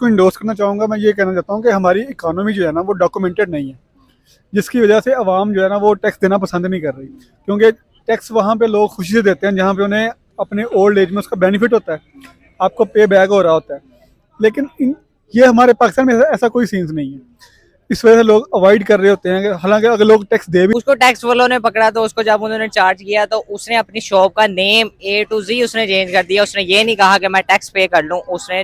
को इंडोर्स करना चाहूँगा। मैं ये कहना चाहता हूँ कि हमारी इकोनॉमी जो है ना वो डॉक्यूमेंटेड नहीं है, जिसकी वजह से आवाम जो है ना वो टैक्स देना पसंद नहीं कर रही, क्योंकि टैक्स वहाँ पे लोग खुशी से देते हैं जहाँ पे उन्हें अपने ओल्ड एज में उसका बेनिफिट होता है, आपको पे बैक हो रहा होता है। लेकिन ये हमारे पाकिस्तान में ऐसा कोई सीन्स नहीं है, इस वजह से लोग अवॉइड कर रहे होते हैं। हालांकि अगर लोग टैक्स दे भी, उसको टैक्स वालों ने पकड़ा तो उसको जब उन्होंने चार्ज किया तो उसने अपनी शॉप का नेम A to Z उसने चेंज कर दिया। उसने ये नहीं कहा कि मैं टैक्स पे कर लूं, उसने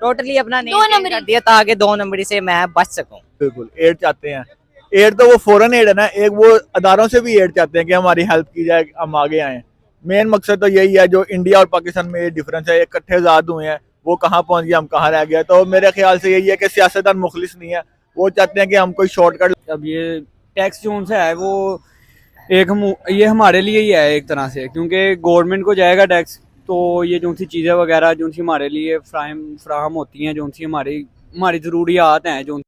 टोटली अपना नेम चेंज कर दिया ताकि 2 नंबरी से मैं बच सकूं। बिल्कुल एड चाहते हैं। एड तो वो फॉरेन एड है ना, एक वो अदारों से भी एड चाहते हैं कि हमारी हेल्प की जाए, हम आगे आए। मेन मकसद तो यही है, जो इंडिया और पाकिस्तान में ये डिफरेंस है, इकट्ठे आजाद हुए हैं, वो कहाँ पहुंच गए, हम कहाँ रह गए। तो मेरे ख्याल से यही है कि सियासतदान मुखलिस नहीं है, वो चाहते हैं कि हम कोई शॉर्टकट। अब ये टैक्स जो उनसे है वो ये हमारे लिए ही है एक तरह से, क्योंकि गवर्नमेंट को जाएगा टैक्स, तो ये जो सी चीज़ें वगैरह जो सी हमारे लिए फ्राहम होती हैं, जो सी हमारी ज़रूरियात हैं जो।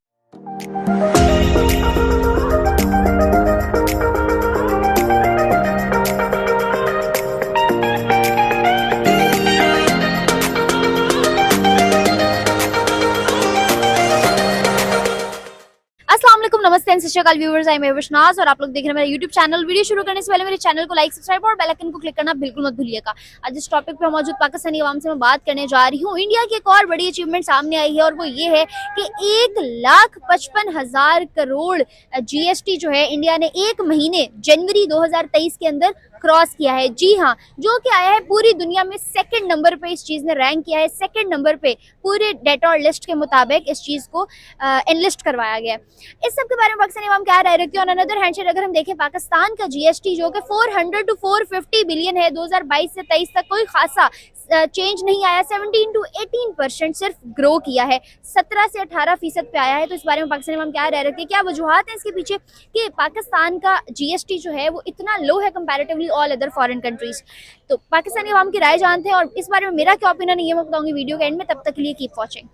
नमस्ते सत श्री अकाल व्यूअर्स, आई एम विश्वास और आप लोग देख रहे हैं मेरा यूट्यूब चैनल। वीडियो शुरू करने से पहले मेरे चैनल को लाइक, सब्सक्राइब और बेल आइकन को क्लिक करना बिल्कुल मत भूलिएगा। आज इस टॉपिक पर मौजूद पाकिस्तानी अवाम से मैं बात करने जा रही हूँ। इंडिया की एक और बड़ी अचीवमेंट सामने आई है और वो ये है कि 1,55,000 करोड़ GST जो है इंडिया ने एक महीने जनवरी 2023 के अंदर क्रॉस किया है। जी हाँ, जो कि आया है पूरी दुनिया में सेकंड नंबर पे, इस चीज ने रैंक किया है सेकंड नंबर पे। पूरे डेटा और लिस्ट के मुताबिक इस चीज को एनलिस्ट करवाया गया है। इस सब के बारे में पाकिस्तानी अवाम क्या राय रखती है। ऑन अनदर हैंड अगर हम देखें पाकिस्तान का GST जो कि 400 to 450 बिलियन है, 2022 से 23 तक कोई खासा चेंज नहीं आया। 17 to 18% सिर्फ ग्रो किया है, 17 से 18% पे आया है। तो इस बारे में पाकिस्तानी अवाम क्या राय रखती है, क्या वजूहत है इसके पीछे कि पाकिस्तान का GST जो है वो इतना लो है comparatively all other foreign countries. तो पाकिस्तानी अवाम की राय जानते हैं और इस बारे में मेरा क्या ओपिनियन है ये मैं बताऊंगी वीडियो के एंड में। तब तक के लिए कीप वॉचिंग।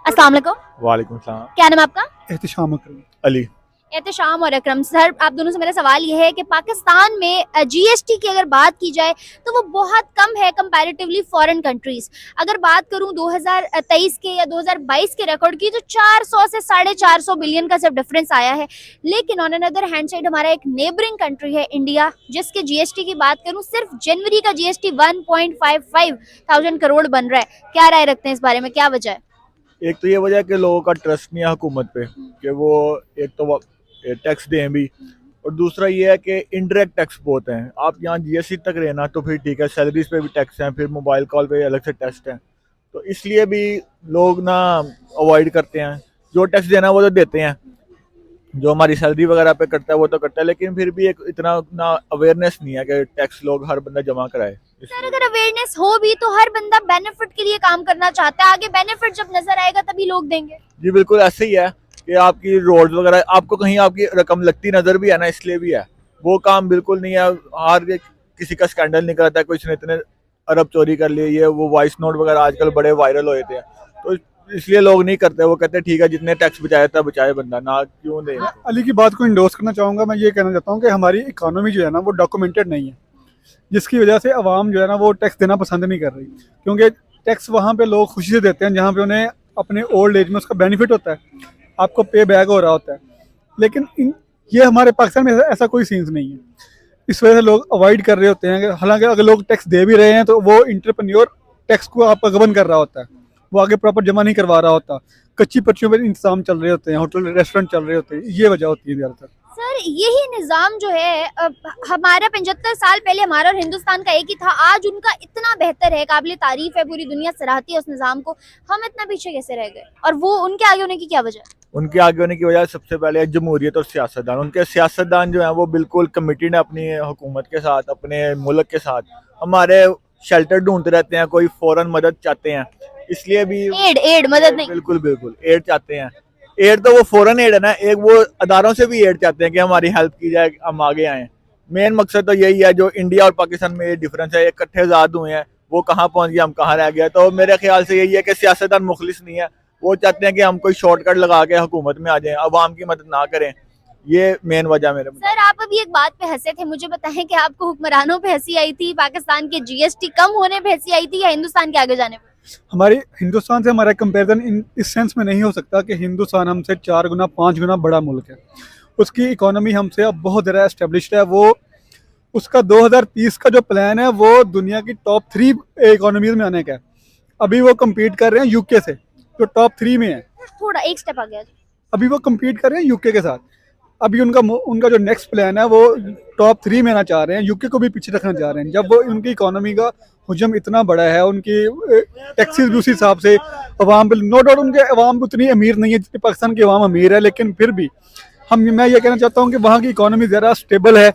अस्सलाम वालेकुम। वालेकुम सलाम। क्या नाम है आपका? एहतिशाम अकरम। अली। एहतिशाम और अकरम सर, आप दोनों से मेरा सवाल ये है कि पाकिस्तान में GST की अगर बात की जाए तो वो बहुत कम है कंपैरेटिवली फॉरेन कंट्रीज। अगर बात करूं 2023 के या 2022 के रिकॉर्ड की तो 400 से 450 बिलियन का सिर्फ डिफरेंस आया है। लेकिन ऑन अनदर हैंड साइड हमारा एक नेबरिंग कंट्री है इंडिया, जिसके GST की बात करूं सिर्फ जनवरी का GST 1.55 थाउजेंड करोड़ बन रहा है। क्या राय रखते हैं इस बारे में, क्या वजह है? एक तो ये वजह है कि लोगों का ट्रस्ट नहीं है हुकूमत पे कि वो एक तो टैक्स दें भी, और दूसरा ये है कि इनडायरेक्ट टैक्स बहुत हैं। आप यहाँ GST तक रहना तो फिर ठीक है, सैलरीज पे भी टैक्स हैं, फिर मोबाइल कॉल पे अलग से टैक्स हैं, तो इसलिए भी लोग ना अवॉइड करते हैं। जो टैक्स देना वो तो देते हैं, जो हमारी सैलरी वगैरह पे करता है वो तो करता है, लेकिन फिर भी एक इतना ना अवेयरनेस नहीं है कि टैक्स लोग हर बंदा जमा कराए। सर अगर अवेयरनेस हो भी तो हर बंदा बेनिफिट के लिए काम करना चाहता है, आगे बेनिफिट जब नजर आएगा तभी लोग देंगे। जी बिल्कुल ऐसे ही है कि आपकी रोड वगैरह आपको कहीं आपकी रकम लगती नजर भी है ना, इसलिए भी है। वो काम बिल्कुल नहीं है। हर किसी का स्कैंडल निकल आता है, कोई इसने इतने अरब चोरी कर लिए, ये वो वॉइस नोट वगैरह आजकल बड़े वायरल हुए थे, तो इसलिए लोग नहीं करते। वो कहते हैं ठीक है जितने टैक्स बचाया था बचाए बंदा, ना क्यों दे। अली की बात को इंडोर्स करना चाहूँगा। मैं ये कहना चाहता हूँ कि हमारी इकोनॉमी जो है ना वो डॉक्यूमेंटेड नहीं है, जिसकी वजह से आवाम जो है ना वो टैक्स देना पसंद नहीं कर रही, क्योंकि टैक्स वहाँ पे लोग खुशी से देते हैं जहाँ पे उन्हें अपने ओल्ड एज में उसका बेनिफिट होता है, आपको पे बैक हो रहा होता है। लेकिन ये हमारे पाकिस्तान में ऐसा कोई सीन्स नहीं है, इस वजह से लोग अवॉइड कर रहे होते हैं। हालांकि अगर लोग टैक्स दे भी रहे हैं तो वो इंटरप्रेन्योर टैक्स को आपका गबन कर रहा होता है, वो आगे प्रॉपर जमा नहीं करवा रहा होता, कच्ची पर्चियों पर इंतजाम चल रहे होते हैं, होटल रेस्टोरेंट चल रहे होते हैं। ये वजह होती है ज़्यादातर। सर यही निज़ाम जो है हमारा 75 साल पहले हमारा और हिंदुस्तान का एक ही था, आज उनका इतना बेहतर है, काबिल तारीफ है, पूरी दुनिया सराहती है उस निज़ाम को। हम इतना पीछे कैसे रह गए और वो उनके आगे होने की क्या वजह है? उनके आगे होने की वजह सबसे पहले है जमहूरियत और सियासतदान। उनके सियासतदान जो हैं वो बिल्कुल कमिटेड है अपनी हुकूमत के साथ, अपने मुल्क के साथ। हमारे शेल्टर ढूंढते रहते हैं, कोई फौरन मदद चाहते हैं, इसलिए भी एड मदद नहीं। बिल्कुल बिल्कुल एड चाहते हैं। एड तो वो फॉरेन एड है ना, एक वो अदारों से भी एड चाहते हैं कि हमारी हेल्प की जाए, हम आगे आए। मेन मकसद तो यही है, जो इंडिया और पाकिस्तान में ये डिफरेंस है, इकट्ठे आजाद हुए हैं, वो कहाँ पहुंच गए, हम कहाँ रह गए। तो मेरे ख्याल से यही है कि सियासतदान मुखलिस नहीं है, वो चाहते हैं कि हम कोई शॉर्टकट लगा के हुकूमत में आ जाएं, अवाम की मदद ना करें। ये मेन वजह मेरे। सर आप अभी एक बात पे हंसे थे, मुझे बताएं कि आपको हुक्मरानों पे हंसी आई थी, पाकिस्तान के GST कम होने पे हंसी आई थी या हिंदुस्तान के आगे जाने पे? हमारी हिंदुस्तान से हमारा कंपैरिजन इस सेंस में नहीं हो सकता कि हिंदुस्तान हमसे 4 गुना 5 गुना बड़ा मुल्क है। उसकी इकोनॉमी हमसे अब बहुत ज़्यादा एस्टेब्लिश्ड है। वो उसका 2030 का जो प्लान है वो दुनिया की टॉप 3 इकोनॉमीज में आने का है। अभी वो कम्पीट कर रहे हैं यूके से, जो टॉप 3 में है। थोड़ा एक स्टेप आ गया। अभी वो कम्पीट कर रहे हैं यूके के साथ। अभी उनका जो नेक्स्ट प्लान है वो टॉप 3 में आना चाह रहे हैं, यूके को भी पीछे रखना चाह रहे हैं। जब वो उनकी इकोनॉमी का हुजम इतना बड़ा है, उनकी टैक्सेस भी उसी हिसाब से, अवाम पे नो डाउट उनके अवाम उतनी अमीर नहीं है जितनी पाकिस्तान की अवाम अमीर है, लेकिन फिर भी मैं ये कहना चाहता हूँ कि वहाँ की इकोनॉमी ज़रा स्टेबल है।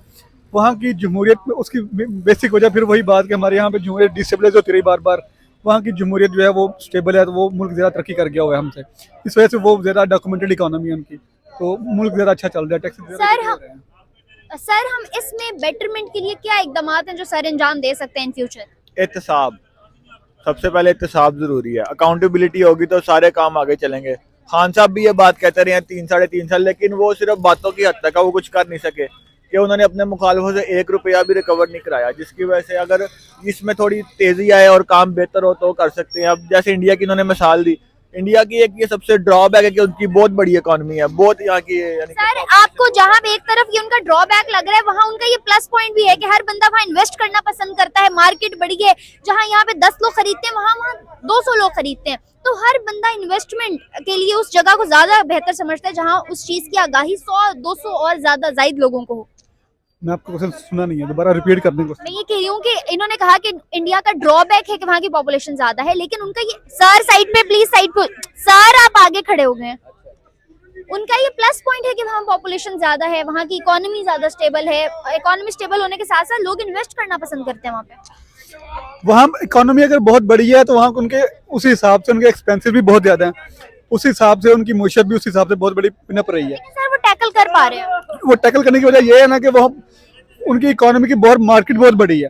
वहाँ की जमहूरियत में उसकी बेसिक वजह फिर वही बात कि हमारे यहाँ पे जमहूरियत डिस्टेबलाइज होती रही बार बार। वहाँ की जमहूरियत जो है वो स्टेबल है, तो वो मुल्क ज़्यादा तरक्की कर गया हुआ है हमसे। इस वजह से वो ज़्यादा डॉक्यूमेंटेड इकोनॉमी है उनकी, तो मुल्क ज़्यादा अच्छा चल रहा है। टैक्स सर हम इसमें बेटरमेंट के लिए क्या इकदाम हैं जो सर अंजाम दे सकते हैं इन फ्यूचर? एहतसाब, सबसे पहले एहतसाब जरूरी है। अकाउंटेबिलिटी होगी तो सारे काम आगे चलेंगे। खान साहब भी ये बात कहते रहे हैं 3-3.5 साल, लेकिन वो सिर्फ बातों की हद तक है, वो कुछ कर नहीं सके कि उन्होंने अपने मुखालिफों से 1 रुपया भी रिकवर नहीं कराया, जिसकी वजह से अगर इसमें थोड़ी तेजी आए और काम बेहतर हो तो कर सकते हैं। अब जैसे इंडिया की इन्होंने मिसाल दी, इंडिया की एक ये सबसे ड्रॉबैक है कि उनकी बहुत बड़ी इकोनॉमी है, बहुत यहाँ की यानी सर आपको जहाँ पे एक तरफ ये उनका ड्रॉबैक लग रहा है, वहाँ उनका ये प्लस पॉइंट भी है कि हर बंदा वहाँ इन्वेस्ट करना पसंद करता है। मार्केट बड़ी है, जहाँ यहाँ पे 10 लोग खरीदते हैं वहाँ 200 लोग खरीदते हैं। तो हर बंदा इन्वेस्टमेंट के लिए उस जगह को ज्यादा बेहतर समझता है जहाँ उस चीज की आगाही 100-200 और ज्यादा जायद लोगों को हो। मैं आपको क्वेश्चन सुना नहीं है, दोबारा रिपीट करने को। मैं ये कह रही हूँ कि इन्होंने कहा कि इंडिया का ड्रॉबैक है कि वहाँ की पॉपुलेशन ज्यादा है, लेकिन उनका ये सर साइड पे प्लीज साइड पे सर आप आगे खड़े हो गए हैं। उनका ये प्लस पॉइंट है कि वहाँ पॉपुलेशन ज्यादा है, वहाँ की इकोनॉमी ज्यादा स्टेबल है। इकोनॉमी स्टेबल होने के साथ साथ लोग इन्वेस्ट करना पसंद करते हैं वहाँ पे। वहाँ इकोनॉमी अगर बहुत बड़ी है तो वहाँ उनके उसी हिसाब से उनके एक्सपेंसिव भी बहुत ज्यादा है, उस हिसाब से उनकी मुशत भी उस हिसाब से बहुत बड़ी पिनप रही है। सर वो टैकल कर पा रहे हैं। वो टैकल करने की वजह ये है ना कि वो उनकी इकोनॉमी की बहुत मार्केट बहुत बड़ी है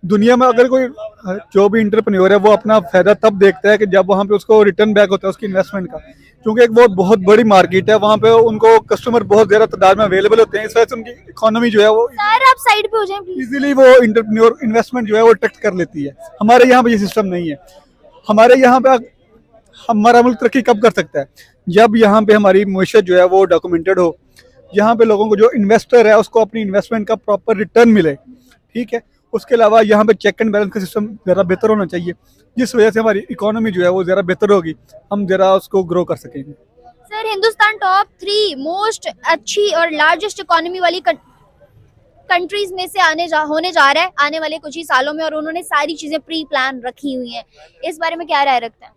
दुनिया में। अगर कोई जो भी इंटरप्रेन्योर है वो अपना फायदा तब देखता है कि जब वहाँ पे उसको रिटर्न बैक होता है उसकी इन्वेस्टमेंट का, क्योंकि एक बहुत बड़ी मार्केट है, वहाँ पे उनको कस्टमर बहुत ज्यादा तादाद में अवेलेबल होते हैं। इस वजह से उनकी इकोनॉमी जो है वो सर आप साइड पे हो जाएं प्लीज। इजीली वो इंटरप्रेन्योर इन्वेस्टमेंट जो है वो अट्रैक्ट कर लेती है। हमारे यहाँ पे ये सिस्टम नहीं है। हमारे यहाँ पे हमारा मुल्क तरक्की कब कर सकता है? जब यहाँ पे हमारी मुआशत जो है वो डॉक्यूमेंटेड हो, यहाँ पे लोगों को जो इन्वेस्टर है उसको अपनी इन्वेस्टमेंट का प्रॉपर रिटर्न मिले, ठीक है। उसके अलावा यहाँ पे चेक एंड बैलेंस का सिस्टम ज़रा बेहतर होना चाहिए, जिस वजह से हमारी इकोनॉमी जो है वो ज़रा बेहतर होगी, हम ज़रा उसको ग्रो कर सकेंगे। सर हिंदुस्तान टॉप 3 मोस्ट अच्छी और लार्जेस्ट इकोनॉमी वाली कंट्रीज में से होने जा रहा है आने वाले कुछ ही सालों में, और उन्होंने सारी चीजें प्री प्लान रखी हुई हैं। इस बारे में क्या राय रखते हैं?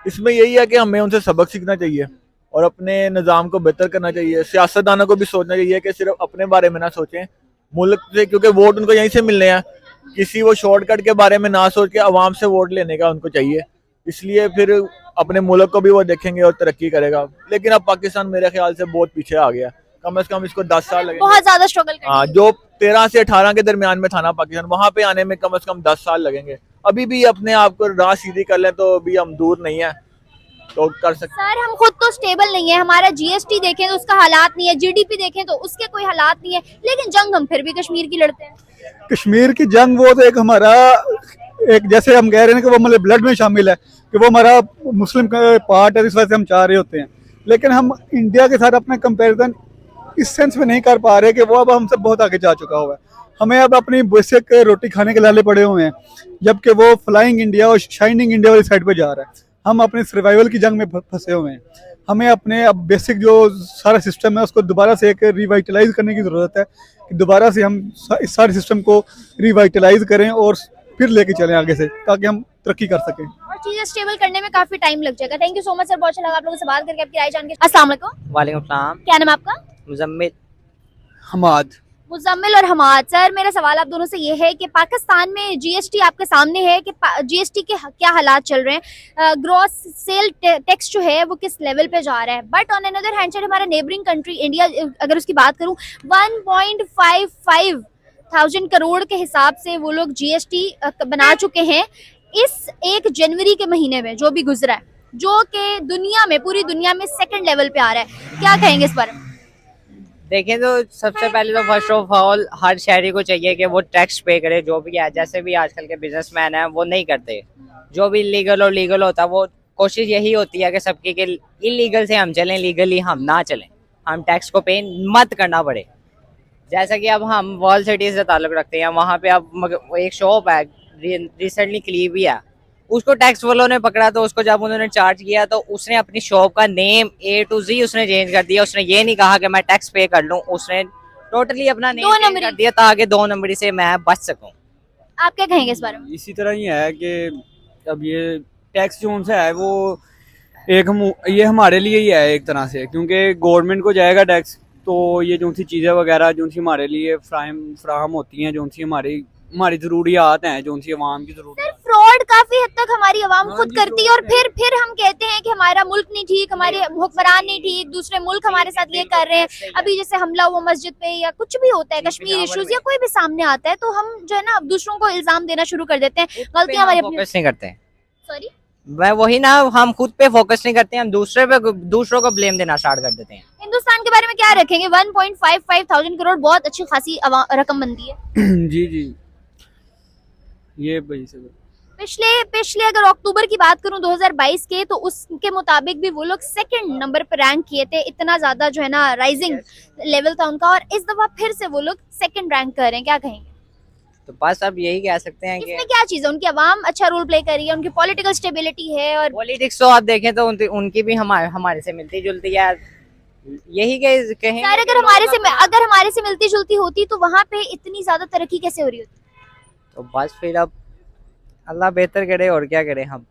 इसमें यही है कि हमें उनसे सबक सीखना चाहिए और अपने निज़ाम को बेहतर करना चाहिए। सियासतदानों को भी सोचना चाहिए कि सिर्फ अपने बारे में ना सोचें, मुल्क से, क्योंकि वोट उनको यहीं से मिलने हैं। किसी वो शॉर्टकट के बारे में ना सोच के आवाम से वोट लेने का उनको चाहिए, इसलिए फिर अपने मुल्क को भी वो देखेंगे और तरक्की करेगा। लेकिन अब पाकिस्तान मेरे ख्याल से बहुत पीछे आ गया, कम से कम इसको 10 साल लगेंगे। बहुत ज्यादा स्ट्रगल हाँ, जो 13 से 18 के दरमियान में था ना पाकिस्तान, वहाँ पे आने में कम से कम 10 साल लगेंगे। अभी भी अपने आप को राह सीधी कर लें तो अभी हम दूर नहीं है, तो कर सकते। सर हम खुद तो स्टेबल नहीं है, हमारा जीएसटी देखें तो उसका हालात नहीं है, जीडीपी देखें तो उसके कोई हालात नहीं है, लेकिन जंग हम फिर भी कश्मीर की लड़ते हैं। कश्मीर की जंग वो तो एक हमारा एक जैसे हम कह रहे हैं कि वो हमारे ब्लड में शामिल है, कि वो हमारा मुस्लिम का पार्ट है, इस वजह से हम चाह रहे होते हैं। लेकिन हम इंडिया के साथ अपना कंपैरिजन इस सेंस में नहीं कर पा रहे कि वो अब हमसे बहुत आगे जा चुका हुआ है। हमें अब अपनी बेसिक रोटी खाने के लाले पड़े हुए हैं, जबकि वो फ्लाइंग इंडिया और शाइनिंग इंडिया वाली साइड पे जा रहा है। हम अपने सर्वाइवल की जंग में फंसे हुए हैं। हमें अपने अब बेसिक जो सारा सिस्टम है उसको दोबारा से एक रिवाइटलाइज करने की ज़रूरत है, कि दोबारा से हम इस सारे सिस्टम को रिवाइटलाइज करें और फिर लेके चलें आगे से, ताकि हम तरक्की कर सकें। और चीजें स्टेबल करने में काफी टाइम लग जाएगा। Thank you so much sir, बहुत अच्छा लगा आप लोगों से बात करके, आपकी राय जान के। अस्सलाम वालेकुम। वालेकुम सलाम। क्या नाम है आपका? मुजम्मिल। हमाद। मुजम्मिल और हमाद। सर मेरा सवाल आप दोनों से ये है कि पाकिस्तान में जीएसटी आपके सामने है कि जीएसटी के क्या हालात चल रहे हैं, ग्रॉस सेल टैक्स जो है वो किस लेवल पे जा रहा है। But on another hand side हमारा नेबरिंग कंट्री इंडिया, अगर उसकी बात करूं, 1.55 थाउजेंड करोड़ के हिसाब से वो लोग जीएसटी बना चुके हैं इस 1 जनवरी के महीने में जो भी गुजरा है, जो कि दुनिया में, पूरी दुनिया में सेकंड लेवल पे आ रहा है। क्या कहेंगे इस बारे में? देखें तो सबसे पहले तो फर्स्ट ऑफ ऑल हर शहरी को चाहिए कि वो टैक्स पे करे, जो भी है। जैसे भी आजकल के बिजनेसमैन हैं वो नहीं करते, जो भी इलीगल और लीगल होता है वो कोशिश यही होती है कि सबकी के इलीगल से हम चलें, लीगली हम ना चलें, हम टैक्स को पे मत करना पड़े। जैसा कि अब हम वर्ल्ड सिटी से ताल्लुक रखते हैं, वहाँ पे अब एक शॉप है रिसेंटली खुली भी है, उसको टैक्स वालों ने पकड़ा तो उसको जब उन्होंने चार्ज किया तो उसने अपनी शॉप का नेम A to Z उसने चेंज कर दिया। उसने ये नहीं कहा कि मैं टैक्स पे कर लूँ, उसने टोटली अपना नेम दो चेंज नंबरी। कर दिया ताकि 2 नंबरी से मैं बच सकूं। आप क्या कहेंगे इस बारे में? इसी तरह ही है कि अब ये टैक्स जो उनसे है वो ये हमारे लिए ही है एक तरह से, क्योंकि गवर्नमेंट को जाएगा टैक्स तो ये जो सी चीज़ें वगैरह जो सी हमारे लिए फ्राहम होती हैं, जो सी हमारी ज़रूरियात हैं, जो सी आवाम की ज़रूरत। फ्रॉड काफी हद तक हमारी आवाम हाँ खुद जी, करती है और फिर हम कहते हैं कि हमारा मुल्क नहीं ठीक, हमारे हुक्मरान नहीं ठीक, दूसरे मुल्क हमारे साथ ये कर रहे हैं। अभी जैसे हमला हुआ मस्जिद पे या कुछ भी होता है, कश्मीर इश्यूज या कोई भी सामने आता है तो हम जो है ना दूसरों को इल्जाम देना शुरू कर देते हैं। गलतियां हमारी अपनी। फोकस नहीं करते हैं। सॉरी, मैं वही ना, हम खुद पे फोकस नहीं करते हैं, हम दूसरों को ब्लेम देना स्टार्ट कर देते हैं। हिंदुस्तान के बारे में क्या रखेंगे? 1.55 thousand करोड़ बहुत अच्छी खासी रकम बनती है। जी जी, ये वही से पिछले अगर अक्टूबर की बात करूं 2022 के, तो उसके मुताबिक भी वो लोग सेकंड नंबर पर रैंक किए थे। इतना ज्यादा जो है ना राइजिंग लेवल था उनका, और इस दफा फिर से वो लोग सेकंड रैंक कर रहे हैं। क्या कहेंगे? तो बस अब यही कह सकते हैं कि इसमें क्या चीज है? उनकी आवाम अच्छा रोल प्ले कर रही है, उनकी पॉलिटिकल स्टेबिलिटी है, और पॉलिटिक्स तो आप देखें तो उनकी भी हमारे से मिलती जुलती है। यही कहें यार अगर हमारे से मिलती जुलती होती तो वहां पे इतनी ज्यादा तरक्की कैसे हो रही होती? तो बस फिर अब अल्लाह बेहतर करे और क्या करें हम।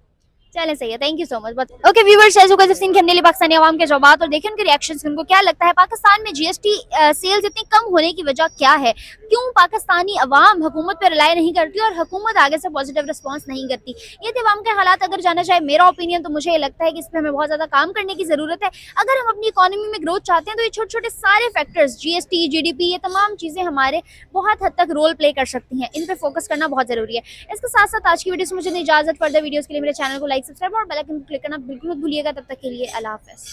चलें, सही है, thank you so much. Okay viewers, as you guys have seen हमने पाकिस्तानी आवाम के जवाब और देखे उनके रिएक्शंस, उनको क्या लगता है पाकिस्तान में जीएसटी सेल्स इतनी कम होने की वजह क्या है, क्यों पाकिस्तानी आवाम हुकूमत पर रिलाई नहीं करती और हुकूमत आगे से पॉजिटिव रिस्पांस नहीं करती। ये थे आवाम के हालात। अगर जाना चाहे मेरा ओपिनियन, तो मुझे ये लगता है कि इस पर हमें बहुत ज्यादा काम करने की जरूरत है। अगर हम अपनी इकोनॉमी में ग्रोथ चाहते हैं तो ये छोटे छोटे सारे फैक्टर्स, जीएसटी, जीडीपी, ये तमाम चीजें हमारे बहुत हद तक रोल प्ले कर सकती हैं। इन पर फोकस करना बहुत जरूरी है। इसके साथ साथ आज की वीडियो से मुझे इजाजत। फर्दर वीडियोस के लिए मेरे चैनल को लाइक, सब्सक्राइब और बेल आइकन क्लिक करना बिल्कुल मत भूलिएगा। तब तक के लिए अल्लाह हाफ़िज़।